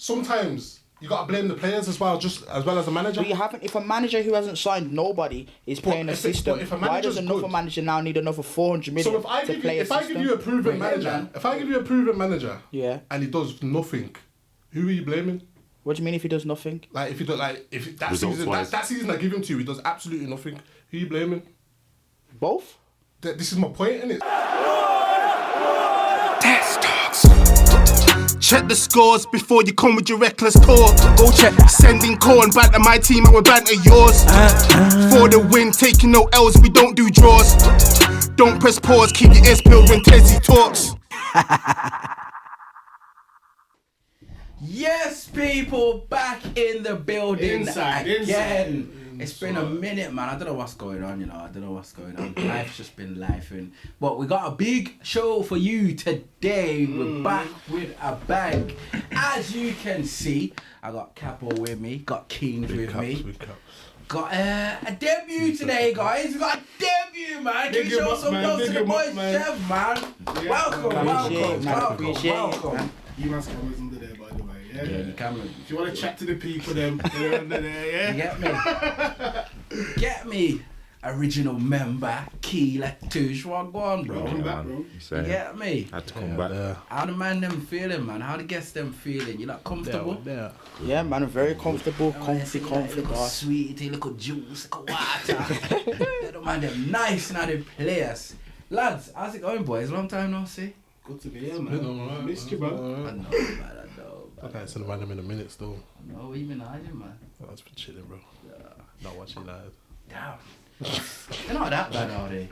sometimes you gotta blame the players as well as the manager. But you haven't. If a manager who hasn't signed nobody is playing a system, why does another manager now need another 400 million? So if I give you a proven manager, yeah, and he does nothing, who are you blaming? What do you mean if he does nothing? Like if that season I give him to you, he does absolutely nothing. Who are you blaming? Both. This is my point, innit? Check the scores before you come with your reckless talk. Go check. Sending corn, banter my team, I will banter yours. For the win, taking no L's, we don't do draws. Don't press pause, keep your ears peeled when Tessie talks. Yes, people, back in the building Inside. It's been a minute, man. I don't know what's going on, Life's just been lifing. But we got a big show for you today. We're back with a bang. As you can see, I got Capo with me, got Keens with me. Got a debut today, guys. We got a debut, man. Can you show some love to the boys, Chef, man? Yeah. Welcome. You must cameras under there, by the way. Yeah, the camera. If you want to chat to the people, they're under there. Yeah. You get me? Original member, Key Latouche. What go on, bro? Welcome back, bro. You get me? Had to come back. How the man them feeling, man? How the guests them feeling? You not comfortable? Yeah, man, I'm very comfortable. Comfy. Little sweet, little juice, little water. Little man them nice now they players. Lads, how's it going, boys? Long time no see. Good to be here, man. Missed you, bro. I know. Okay, so the man in a minute still. No, what you been hiding, man? That's been chilling, bro. Not watching United. Damn. They're not that bad, are they?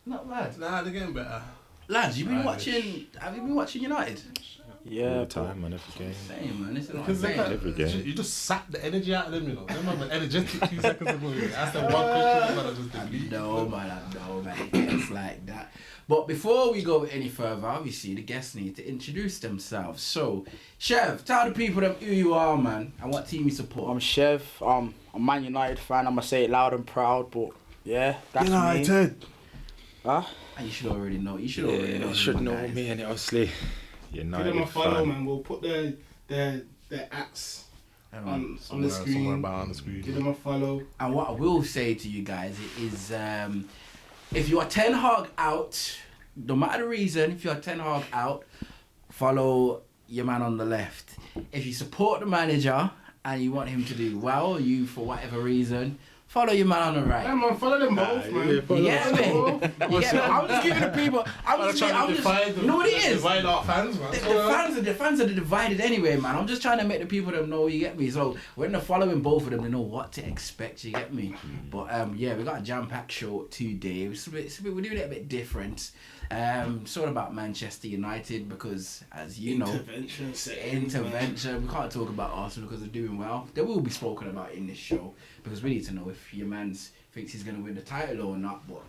Not bad. Nah, they're getting better. Lads, have you been watching United? Yeah, all the time, man, every game. Same, man. It's not Because every game. you just sap the energy out of them, you know. Them man energetic 2 seconds ago. Ask them one question, man, I just delete. No, man. It's like that. But before we go any further, obviously the guests need to introduce themselves. So, Chev, tell the people them who you are, man, and what team you support. I'm Chev. I'm a Man United fan. I'ma say it loud and proud, but yeah, that's United. me. Huh? And you should already know. You should already know. You should know me, and obviously United Give them a follow, fan. man. We'll put their apps on the screen. Somewhere about on the screen. Give them a follow. And what I will say to you guys is, if you are Ten Hag out, no matter the reason, if you are Ten Hag out, follow your man on the left. If you support the manager and you want him to do well, you for whatever reason, follow your man on the right. Yeah, man, follow them both, man. You get me? I'm just giving the people. You know what it is? Divide our fans, man. The fans are divided anyway, man. I'm just trying to make the people them know, you get me? So when they're following both of them, they know what to expect, you get me? But we got a jam-packed show today. We're doing it a bit different. It's all about Manchester United because, as you know, intervention. We can't talk about Arsenal because they're doing well. They will be spoken about in this show because we need to know if your man thinks he's going to win the title or not. But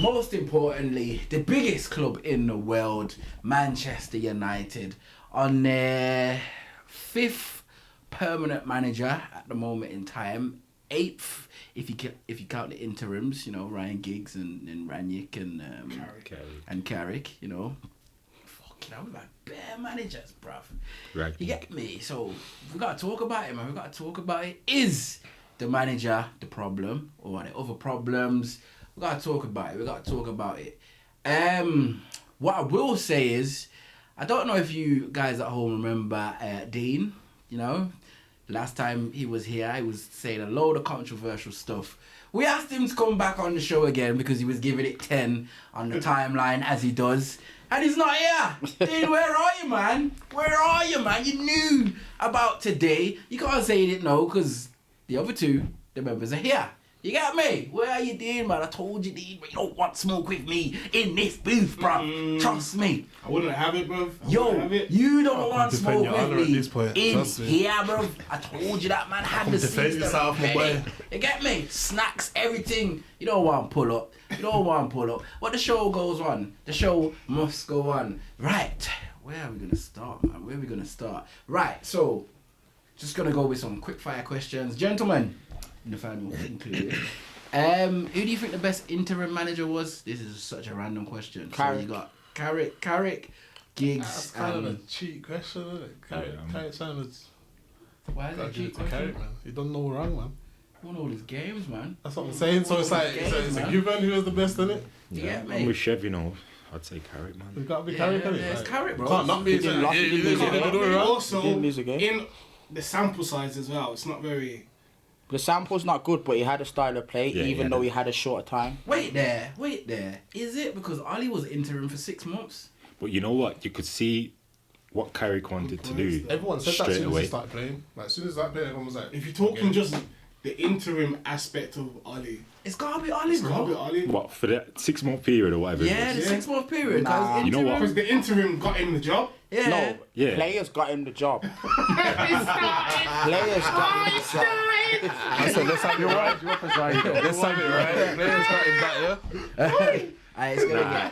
most importantly, the biggest club in the world, Manchester United, on their 5th permanent manager at the moment in time. 8th, if you count the interims, Ryan Giggs and Ranić and Carrick, Fucking hell, we've had bare managers, bruv. Right. You get me? So we got to talk about it, man. We got to talk about it. Is the manager the problem, or are there other problems? We got to talk about it. What I will say is, I don't know if you guys at home remember Dean. Last time he was here, he was saying a load of controversial stuff. We asked him to come back on the show again because he was giving it 10 on the timeline as he does. And he's not here. Dean, where are you, man? You knew about today. You can't say you didn't know because the other two, the members are here. You got me? Where are you, Dean, man? I told you, Dean, but you don't want smoke with me in this booth, bruv. Trust me. I wouldn't have it, bruv. You don't want smoke with me in here, bruv. I told you that, man. Had the defend yourself, my boy. You get me? Snacks, everything. You don't want to pull up. But the show goes on. The show must go on. Right. Where are we going to start, man? Right, so just going to go with some quick fire questions. Gentlemen, Nathaniel included. Who do you think the best interim manager was? This is such a random question. Carrick. So you got Carrick, Giggs. That's kind of a cheat question, isn't it? Carrick sounded Why is Gotta that give cheap it to Carrick, question? man. He done no wrong, man. Won all his games, man. That's what I'm saying. So it's like it's a given who is the best in it. You get I'm me? with Chev, you know. I'd say Carrick, man. It's got to be Yeah, Carrick, innit? it's Like, Carrick, bro. Can't not be. He didn't lose a game. Also, He didn't lose a game. in the sample size as well, it's not very. The sample's not good, but he had a style of play, Yeah, even yeah, though he had a shorter time. Wait there. Is it because Ali was interim for 6 months? But you know what? You could see what Carrick wanted to do Everyone said that as straight soon as he away. started playing. Like as soon as that playing, everyone was like, If you're talking just the interim aspect of Ali, It's gotta be Ali, it's gotta be bro. Ali. What, for that 6 month period or whatever? Yeah, It the was? 6 month period. Nah. Cause You know what? Because the interim got him the job. Yeah. No, Yeah. players got him the job. Players got him the job. I said, let's have it right. Let's have it right. Players got him that,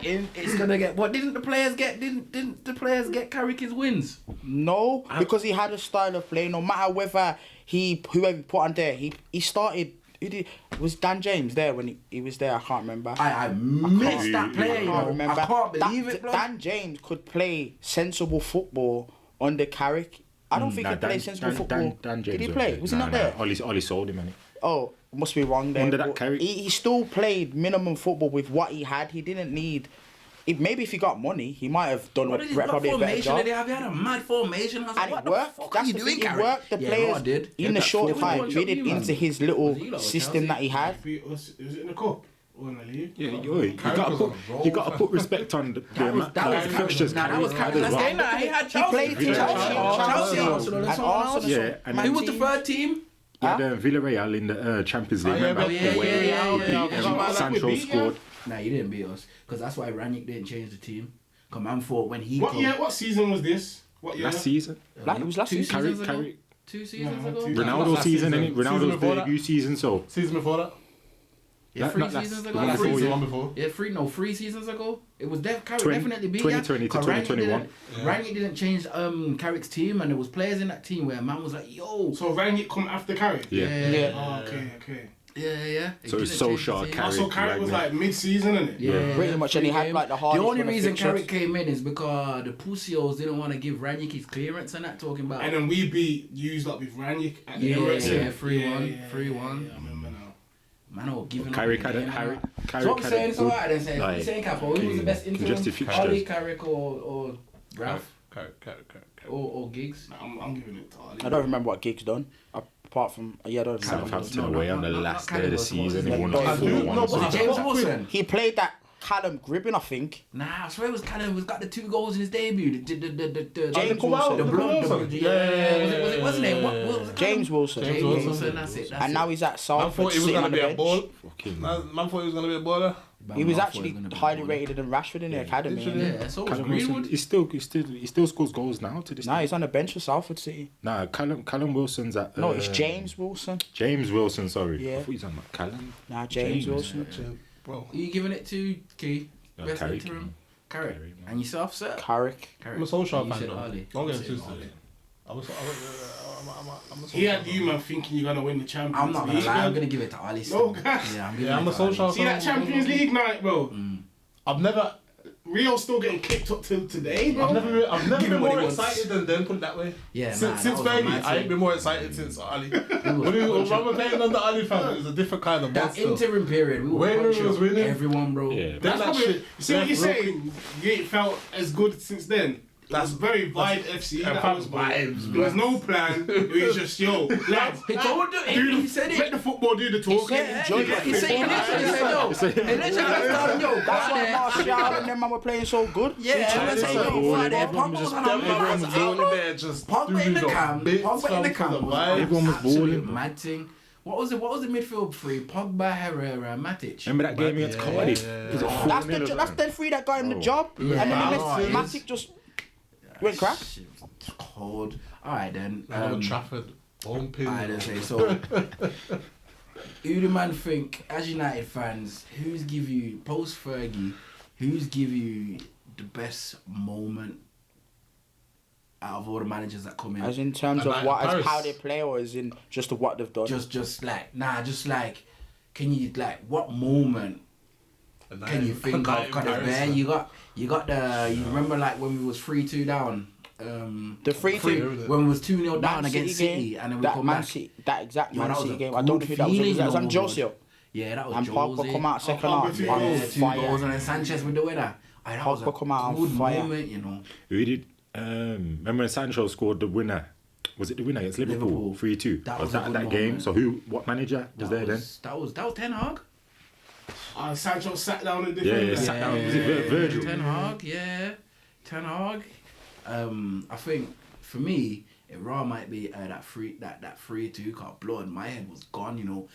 yeah. It's gonna get. What didn't the players get? Didn't the players get Carrick his wins? No, because he had a style of play. No matter whether whoever he put on there, he started. Was Dan James there when he was there? I can't remember. I missed that player. I You can't know. remember. I can't believe it, bro. Dan James could play sensible football under Carrick. I don't think he played sensible football. Dan Did he James play? Was he not there? Ollie sold him, innit? Oh, must be wrong there. Under that But Carrick? he still played minimum football with what he had. He didn't need. Maybe if he got money, he might have done What did he, what probably a better formation job. did they have? He had a mad formation. I was like, And what it the worked. fuck That's are you the doing, thing. It Carrick? worked. The Yeah, players no, I did. in the That short 4-1 time fitted you, man. into his Was little he, like, system Chelsea? that he had. Was it in the cup or in the league? Yeah, Oh, you gotta put respect on the amount of fixtures Nah, that was Carrick Carrick. had as Let's well. get nah, he had He Chelsea. played for Villa- Chelsea, Chelsea, Arsenal, and and someone else. Arsenal. Yeah, and Who was the third team? He had Villarreal in the Champions League. Oh, yeah, remember? yeah, Where yeah. Sancho We beat, scored. Nah, you didn't beat us. Because that's why Ranić didn't change the team. Because man thought when he What come- year? What season was this? What year? Last season. It was last Two season. seasons ago? Carrick. 2 seasons No, ago? two- Ronaldo Last season, season. innit? Ronaldo's Season before that. debut season, so. Season before that. Yeah, Not 3 last- seasons the ago. one Like, before, Season yeah. one before. Yeah, 3 seasons ago. It was Carrick 20 definitely beat 2020 to 2021. Ranić didn't change Carrick's team, and there was players in that team where man was like, yo. So Rangnick come after Carrick? Yeah. Yeah. Oh, okay. Yeah. So He it's didn't so change the short, team. Carrick. Also, Carrick was Rangnick. like mid-season, innit? Yeah, Pretty much, and he had, like, the hardest only run of reason fixtures. Carrick came in is because the Pussios didn't want to give Ranić his clearance and that, talking about. And then we beat used up with Rangnick at the Yeah, Emirates, yeah, innit? 3-1, Yeah, 3-1. Yeah, I remember now. Man, I was giving Carrick up. had in the a game, Carrick. man. Carrick So I'm had saying, a so good, I then say, like, you saying Capo, who was the best interim? congested fixtures. Ollie, Carrick, or Ralph, Carrick. or Giggs? Nah, I'm giving it to Ali. I don't remember what Giggs done. Apart from I don't remember. Southampton No, away not- on the not- last not day of the Callum season. Wilson. He won Yeah, like yeah. 4-1. No, or but something. James Fuck Wilson? He played that Callum Gribbin, I think. Nah, I swear it was Callum who's got the 2 goals in his debut. The James Wilson. Wilson. The blonde, Wilson. yeah. What's his name? What was it? James Wilson. James Wilson. Wilson, that's it. And now he's at Man Salford thought he was sitting gonna on be the a bench. ball. Fucking Man thought he was gonna be a baller. He was actually highly rated in Rashford in the academy. literally. innit? Yeah, so was Callum Wilson, Greenwood. he still scores goals now to this Nah, day. he's on the bench for Salford City. Nah, Callum Wilson's at. No, it's James Wilson. James Wilson, sorry. Yeah. I thought he's on like Callum. Nah, James James, Wilson. Bro, Are you giving it to Key? Best Carrick. interim? Carrick. Carrick, man. And yourself, sir? Carrick. Carrick. I'm a Solskjaer You fan said though. Ali. Don't get You it said twisted. Ali. I'm a He had you, man, thinking you're gonna win the Champions I'm not gonna League. lie, I'm man. gonna give it to Ali. No, still. guys. Yeah, I'm giving Yeah, I'm it a to Ali. Solskjaer See that Champions League night, bro? I've never Rio's still getting kicked up till today, bro. I've never Give been him what more he wants. excited than them, put it that way. Yeah, Since that was Fergie, mad I ain't thing. been more excited since Ali. When we're playing on the Ali family, it's a different kind of That monster. interim period, we were When we punching was up winning. everyone, bro. Yeah. Then That's that probably, shit. see what you're real saying? You ain't felt as good since then. That's very Vibe FC. Yeah, That fam, was vibes, There was no plan. It was just yo, lads. He told you, he said Let it. the football do the talking. said- Enjoy he the said- football. He said, yo, he literally told yo, That's why Martial and them man were playing so good. Yeah, I was saying, yo, why there? Pogba was on a Everyone was mad balling bro. there, just Pogba in the doing cam. bits Pogba in the from cam. the was vibes. Everyone was absolute balling. mad thing. What was the midfield three? Pogba, Herrera, Matic. Remember that game against Cardiff? Was it 4-0 That's or the something? that's the three that got him the job. Yeah. And then Oh, the it Matic just went crack. Shit, it's cold. Alright then. Old Trafford, home pin. I don't say so. Who do man think, as United fans, who's give you post Fergie? Who's give you the best moment out of all the managers that come in? As in terms of Like what, as Paris. how they play, or as in just of what they've done. just like, can you like what moment can you think of? Cause there you got the you remember like when we was 3-2 down The 3-2 when we was 2-0 down Man against City City, game, and then we that come Man back. City, that exact Yo, Man that was City a game. I don't know good who that was. feeling, That was on though, Josio. Yeah, that was And Pogba Jose. come out second Pogba half two on goals. Yeah, 2 fire. goals and then Sanchez with the winner. Aye, that was a Pogba come out on good fire. moment, you know. Who did? Remember when Sancho scored the winner? Was it the winner against Liverpool? 3-2. That Was was a that good that game? moment. So what manager was there then? That was Ten Hag. Sancho sat down and Yeah, defended. sat down. Was it Virgil? Ten Hag, yeah. Ten Hag. I think for me, it raw might be that 3-2 called blood. My head was gone, you know.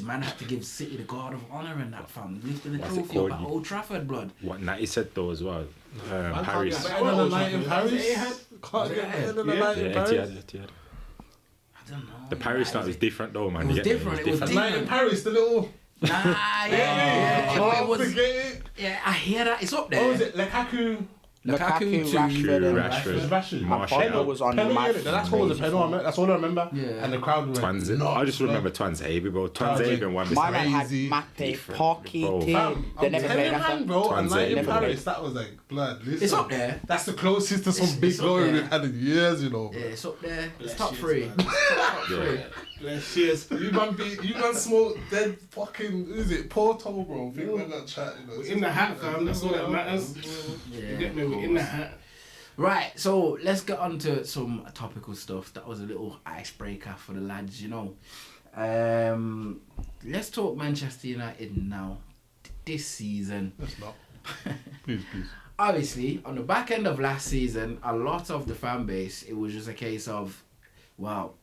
Man had to give City the guard of honour and that fam. Lifting the What's it trophy up called? at Old Trafford, blood. What Natty said though as well. Man can't Paris. get better than the night in Paris. Etihad? Can't get better than the Yeah. night in Yeah, Paris. Etihad. I don't know. The Paris night was different though, man. It was You get me? different, it was The different. night in Paris, the little. Nah, yeah. Can't It was, forget it. yeah, I hear that. It's up there. What was it? Lukaku. Lukaku, to- Rashford, and Rashford. Rashford. Martial. Pogba was on Penalty, match. innit? That's what was a penalty. That's all I remember. Yeah. And the crowd went Twanze. nuts, I just remember Twanze, bro. Twanze been one My man had Crazy. Mape, Different, Pocky, bro. Tim. Fam, They I'm never telling played you, man, after. bro. And Twanze, night in never Paris, that was like blood. Listen, It's up there. That's the closest to some It's- big it's up glory there. we've had in years, you know. Yeah, it's up there. It's Bless top you, 3. man. Top 3. Cheers. You man smoke dead fucking, is it Porto, bro? Think we're gonna chat, you know. We're in the hat, fam. That's all that matters. You get me? We're in the hat. Right, so let's get on to some topical stuff. That was a little icebreaker for the lads, you know. Let's talk Manchester United now. This season. Let's not. Please. Obviously, on the back end of last season, a lot of the fan base, it was just a case of, well,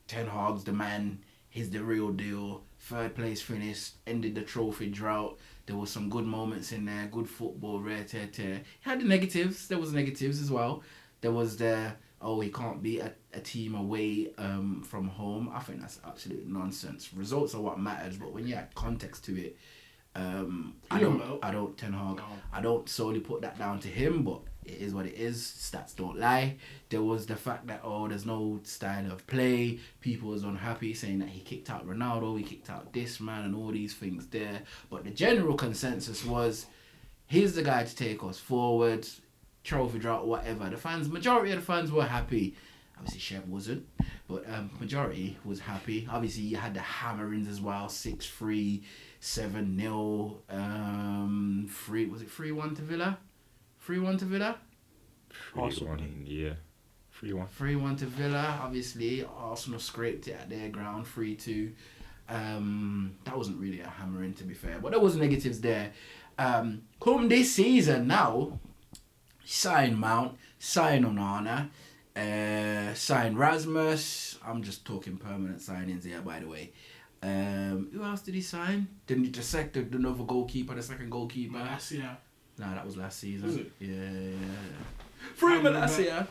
Ten Hag's the man, he's the real deal. 3rd place finish, ended the trophy drought. There was some good moments in there, good football, rare tear. He had the negatives. There was negatives as well. There was he can't beat a team away from home. I think that's absolute nonsense. Results are what matters, but when you add context to it, I don't Ten Hag. I don't solely put that down to him, but it is what it is. Stats don't lie. There was the fact that there's no style of play. People was unhappy saying that he kicked out Ronaldo, he kicked out this man, and all these things there. But the general consensus was, he's the guy to take us forward. Trophy drought, whatever. Majority of the fans were happy. Obviously, Shev wasn't, but majority was happy. Obviously, you had the hammerings as well. 6-3, 7-0. 3-1 to Villa? 3-1 to Villa? 3-1, yeah. 3-1. 3-1 to Villa. Obviously, Arsenal scraped it at their ground. 3-2. That wasn't really a hammering, to be fair, but there was negatives there. Come this season now, sign Mount, sign Onana, sign Rasmus. I'm just talking permanent signings here, by the way. Who else did he sign? Didn't another goalkeeper, the second goalkeeper? Malacia. Nah, that was last season. Was it? Yeah. Free Malacia.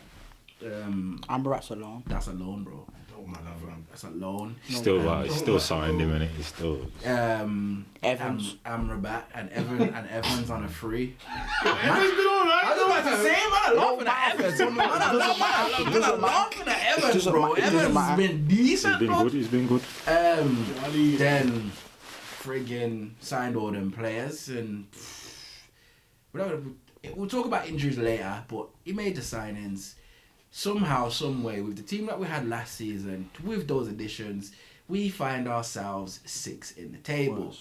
Amberat's alone. That's a loan, bro. Oh my love, man. That's a loan. Still signed him, innit? He's still. Evans. Amrabat and Evans on a free. Evans been alright. I was about to say, man, I'm laughing at Evans. Man, I'm laughing at Evans, bro. Evans has been decent, bro. He's been good. Then friggin' signed all them players, and we'll talk about injuries later, but he made the signings. Somehow, some way, with the team that we had last season, with those additions, we find ourselves 6th in the table.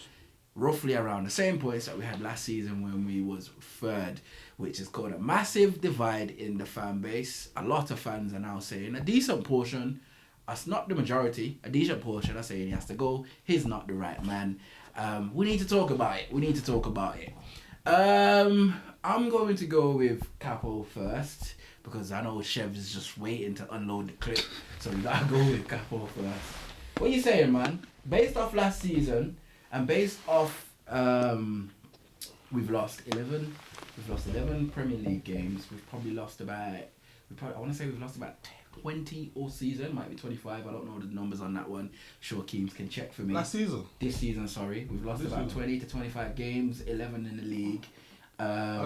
Roughly around the same points that we had last season when we was 3rd, which has caused a massive divide in the fan base. A lot of fans are now saying a decent portion, that's not the majority, a decent portion are saying he has to go, he's not the right man. We need to talk about it. I'm going to go with Capo first, because I know Chev is just waiting to unload the clip, so we gotta go with Capo first. What you saying, man? Based off last season, and based off we've lost 11 Premier League games. We've probably lost about we've lost about 20 all season, might be 25. I don't know the numbers on that one. Sure, Keems can check for me. Last season? This season, sorry. We've lost about 20 to 25 games, 11 in the league.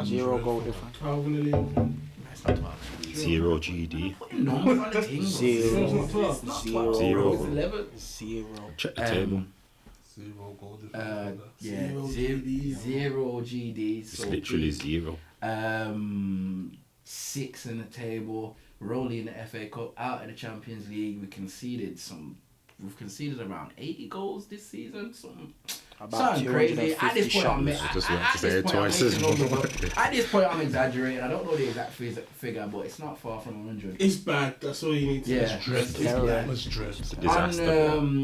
0 goal difference. 12 in the league. It's not 12. 0 GD. Putting numbers on the thing, bro. Zero. It's not 12. It's not Zero. 12. Zero. It's 11. 0. Check the table. 0 goal difference. Yeah, Zero zero GD. GD. It's So literally 0. 6th in the table, rolling in the FA Cup, out in the Champions League. We've conceded around 80 goals this season. Something crazy. At this point, I'm exaggerating. I don't know the exact figure, but it's not far from 100. It's bad. That's all you need to. Yeah, It's dread.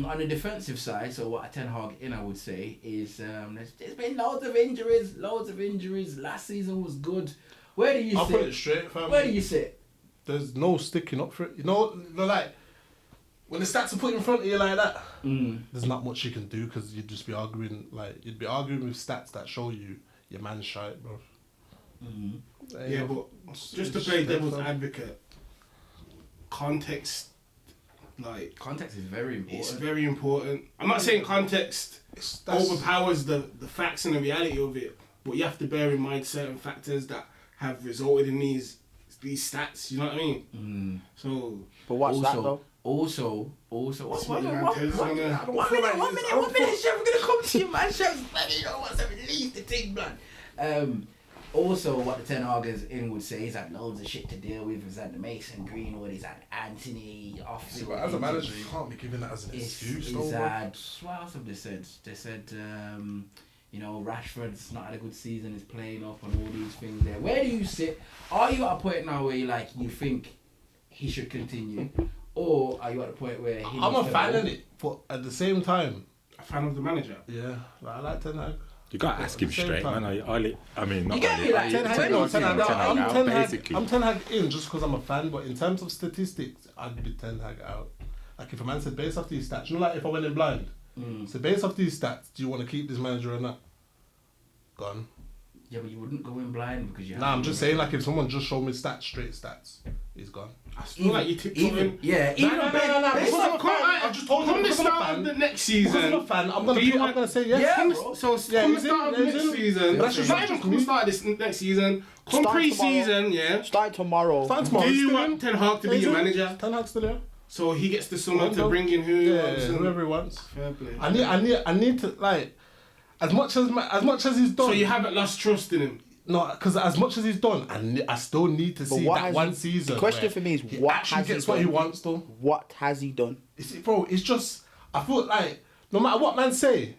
On the defensive side, so what a Ten Hag in, I would say, is there's been loads of injuries. Last season was good. Where do you I'll sit? put it straight, fam. Where do you sit? There's no sticking up for it. You know, like, when the stats are put in front of you like that, there's not much you can do because you'd just be arguing, with stats that show you your man's shite, bro. Yeah, but just to play devil's advocate, context is very important. It's very important. I'm not saying context overpowers the facts and the reality of it, but you have to bear in mind certain factors that have resulted in these stats. You know what I mean? So, but what's that though? Also, one minute, Chef, we're gonna come to you, man. Chef, you know what's release the thing, man. Also, what the Ten Hagers in would say is had loads of shit to deal with. He's had the Mason Greenwood, he's had Anthony off. But as a manager, you can't be giving that as an excuse. What else have they said? They said, Rashford's not had a good season. He's playing up on all these things there. Where do you sit? Are you at a point now where you think he should continue? Or are you at a point where I'm a fan of it, but at the same time, a fan of the manager. Yeah, I like Ten Hag. You gotta ask him straight, man. I mean, not you get me, like, Ten Hag basically. I'm Ten Hag in just because I'm a fan, but in terms of statistics, I'd be Ten Hag out. Like if a man said based off these stats, you know, like if I went in blind, so based off these stats, do you want to keep this manager or not? Gone. Yeah, but you wouldn't go in blind because you. Nah, I'm just saying, like if someone just showed me straight stats, he's gone. I feel like you tiptoeing. I just told you. From the start of the next season, I'm a fan. I'm gonna say yes. Yeah, from the start of the next season. Not even come start this next season. Come pre-season, yeah. Start tomorrow. Do you want Ten Hag to be your manager? Ten Hag's still there. So he gets the someone to bring in who he wants. Whoever he wants. Fair play. I need to like. As much as he's done. So you haven't lost trust in him? No, because as much as he's done, I still need to see that one season. The question for me is, what has he done? What he wants, though. What has he done? It's just, I feel like no matter what man say,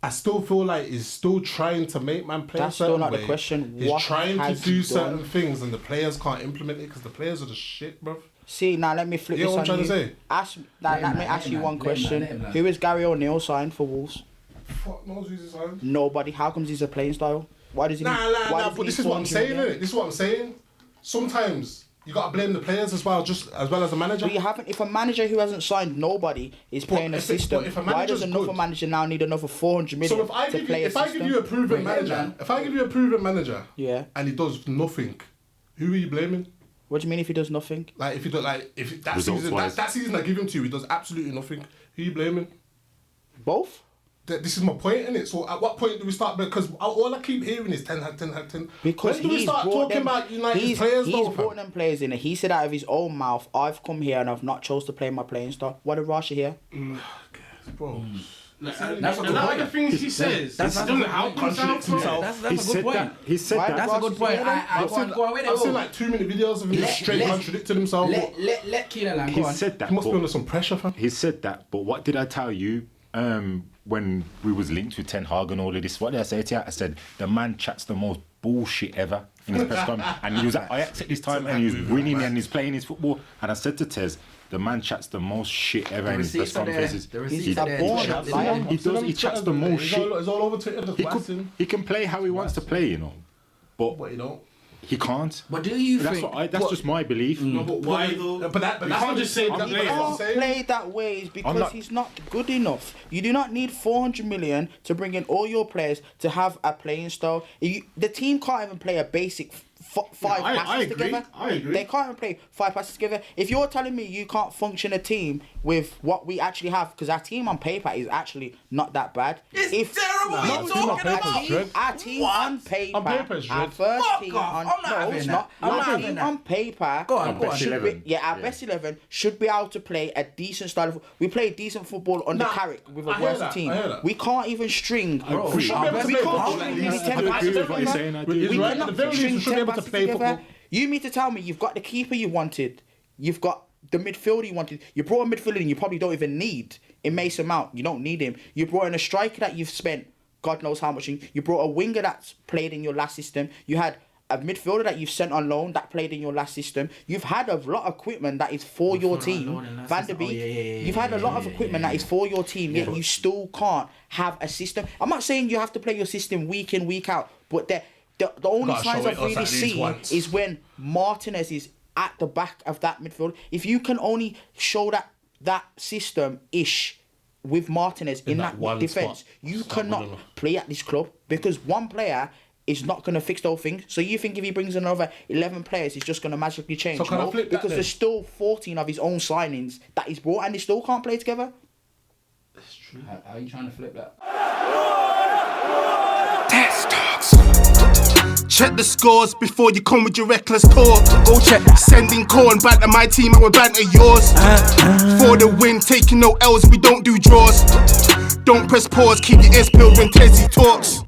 I still feel like he's still trying to make man play. That's still not the question. He's trying to do certain things, and the players can't implement it because the players are the shit, bruv. See, now let me flip this on you. You know what I'm trying to say? Let me ask you one question. Who is Gary O'Neill signed for Wolves? Fuck knows who's his signed. Nobody. How comes he's a playing style? Why does he? Nah. But this is what I'm saying, innit? This is what I'm saying. Sometimes you gotta blame the players as well as the manager. But you haven't. If a manager who hasn't signed nobody is playing a system, why does another manager now need another 400 million to play a system? If I give you a proven manager, yeah, and he does nothing, who are you blaming? What do you mean if he does nothing? Like if he that season I give him to you, he does absolutely nothing. Who are you blaming? Both. This is my point, innit? So at what point do we start? Because all I keep hearing is Ten Hag. Because when do we start talking about United players? He's brought them players in. He said out of his own mouth, "I've come here and I've not chose to play my playing style." What did Rasha here? Bro. That's a lot of the things he says. That's doesn't help himself. That's a good point. He said that. That's a good point. I've seen like 2 minute videos of him straight contradicting himself. Let Keenan He said that. He must be under some pressure, fam. He said that. But what did I tell you? When we was linked with Ten Hag and all of this, what did I say to you? I said the man chats the most bullshit ever in his press conference, and he was at Ajax at this time, and he was winning and he's playing his football. And I said to Tez, the man chats the most shit ever in his press conferences. He chats the most shit. It's all over Twitter. He can play how he wants to play, you know, but you know. He can't. But do you think... That's just my belief. No, but why though? But that's not just saying that he can't play that way is because he's not good enough. You do not need 400 million to bring in all your players to have a playing style. The team can't even play a basic five passes together. I agree. They can't even play 5 passes together. If you're telling me you can't function a team with what we actually have, because our team on paper is actually not that bad. It's terrible. What are you talking about? Our team on paper, our first team on... No, it's not. Our team on paper... Go on. Our best 11 should be able to play a decent style of... We play decent football under Carrick with a worse team. We can't even string... We should be able to play football. We cannot string 10 passes together. You mean to tell me you've got the keeper you wanted, you've got the midfielder you wanted, you brought a midfielder in you probably don't even need in Mason Mount. You don't need him. You brought in a striker that you've spent God knows how much. You brought a winger that's played in your last system. You had a midfielder that you've sent on loan that played in your last system. You've had a lot of equipment that is for your team. Van der Beek, you've had a lot of equipment that is for your team, yet you still can't have a system. I'm not saying you have to play your system week in, week out, but the only signs I've really seen is when Martinez is at the back of that midfield. If you can only show that system-ish with Martinez in that defence, you cannot play at this club because one player is not going to fix those things. So you think if he brings another 11 players, it's just going to magically change? So no, because there's still 14 of his own signings that he's brought and they still can't play together. That's true. How are you trying to flip that? Test talks. Check the scores before you come with your reckless talk. Go check. Sending corn, banter my team, I will banter yours. For the win, taking no L's, we don't do draws. Don't press pause, keep your ears peeled when Tessie talks.